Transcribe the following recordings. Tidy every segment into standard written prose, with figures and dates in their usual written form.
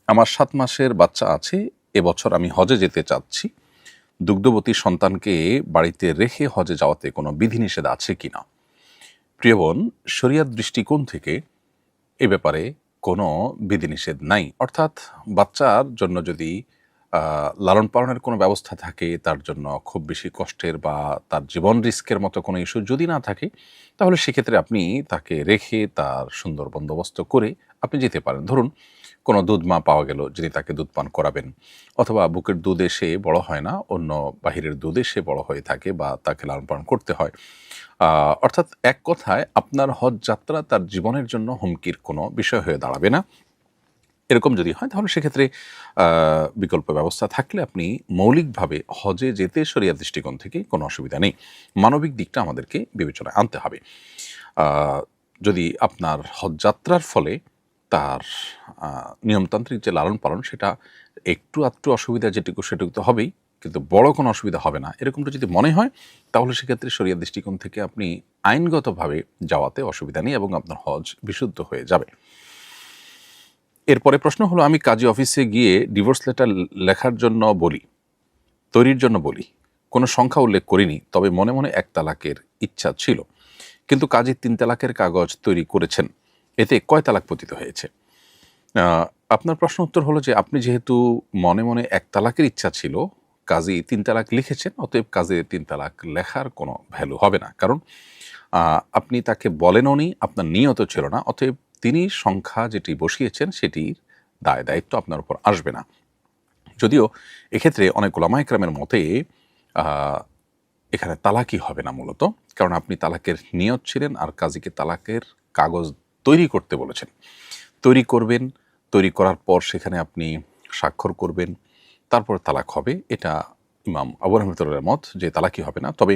আমার ৭ মাসের বাচ্চা আছে। এবছর আমি হজে যেতে চাচ্ছি। দুগ্ধবতী সন্তানকে বাড়িতে রেখে হজে যাওয়াতে কোনো বিধিনিষেধ আছে কিনা? প্রিয় বোন, শরিয়াত দৃষ্টিকোণ থেকে এ ব্যাপারে কোনো বিধিনিষেধ নাই। অর্থাৎ বাচ্চার জন্য যদি লালন পালনের কোনো ব্যবস্থা থাকে, তার জন্য খুব বেশি কষ্টের বা তার জীবন রিস্কের মতো কোনো ইস্যু যদি না থাকে, তাহলে সেক্ষেত্রে আপনি তাকে রেখে তার সুন্দর বন্দোবস্ত করে আপনি যেতে পারেন। ধরুন কোনো দুধ মা পাওয়া গেল, যিনি তাকে দুধ পান করাবেন, অথবা বুকের দুধে সে বড় হয় না, অন্য বাহিরের দুধে সে বড় হয়ে থাকে বা তাকে লালন পালন করতে হয়। অর্থাৎ এক কথায় আপনার হজ যাত্রা তার জীবনের জন্য হুমকির কোনো বিষয় হয়ে দাঁড়াবে না। এরকম যদি হয় তাহলে সেক্ষেত্রে বিকল্প ব্যবস্থা থাকলে আপনি মৌলিকভাবে হজে যেতে শরিয়াত দৃষ্টিকোণ থেকে কোনো অসুবিধা নেই। মানবিক দিকটা আমাদেরকে বিবেচনায় আনতে হবে। আ যদি আপনার হজযাত্রার ফলে তার নিয়মতান্ত্রিক যে লালন-পালন সেটা একটু আধটু অসুবিধা যেটুকু সেটুকু তো হবেই, কিন্তু বড় কোনো অসুবিধা হবে না। এরকমটা যদি মনে হয় তাহলে সেক্ষেত্রে শরিয়াত দৃষ্টিকোণ থেকে আপনি আইনগতভাবে যাওয়াতে অসুবিধা নেই এবং আপনার হজ বিশুদ্ধ হয়ে যাবে। এরপরে প্রশ্ন হলো, আমি কাজী অফিসে গিয়ে ডিভোর্স লেটার লেখার জন্য বলি, তৈরির জন্য বলি। কোনো সংখ্যা উল্লেখ করিনি, তবে মনে মনে ১ তালাকের ইচ্ছা ছিল। কিন্তু কাজী ৩ তালাকের কাগজ তৈরি করেছেন। এতে কয় তালাক পতিত হয়েছে? আ আপনার প্রশ্ন উত্তর হলো যে আপনি যেহেতু মনে মনে ১ তালাকের ইচ্ছা ছিল, কাজী ৩ তালাক লিখেছেন, অতএব কাজী ৩ তালাক লেখার কোনো ভ্যালু হবে না। কারণ আপনি তাকে বলেনওনি, আপনার নিয়ত ছিল না। অতএব তিনি সংখ্যা যেটি বসিয়েছেন সেটির দায়-দায়িত্ব আপনার উপর আসবে না। যদিও এক্ষেত্রে অনেক ওলামা ইকরামের মতে আ এখানে তালাকই হবে না মূলত। কারণ আপনি তালাকের নিয়ত ছিলেন আর কাজীকে তালাকের কাগজ তৈরি করতে বলেছেন। তৈরি করবেন, তৈরি করার পর সেখানে আপনি স্বাক্ষর করবেন, তারপর তালাক হবে। এটা ইমাম আবু রহমতুল্লাহর মত যে তালাকই হবে না। তবে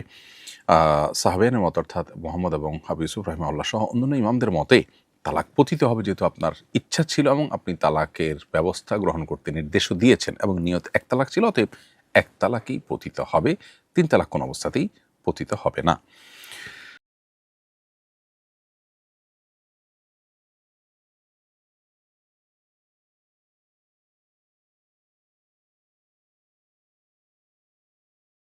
সাহাবায়ানের মত অর্থাৎ মুহাম্মদ এবং আবু ইউসুফ রাহিমাহুল্লাহ সহ অন্যান্য ইমামদের মতে তালাক পতিত হবে, যেহেতু আপনার ইচ্ছা ছিল এবং আপনি তালাকের ব্যবস্থা গ্রহণ করতে নির্দেশও দিয়েছেন এবং নিয়ত ১ তালাক ছিল, অতএব ১ তালাকই পতিত হবে। ৩ তালাক কোনো অবস্থাতেই পতিত হবে না।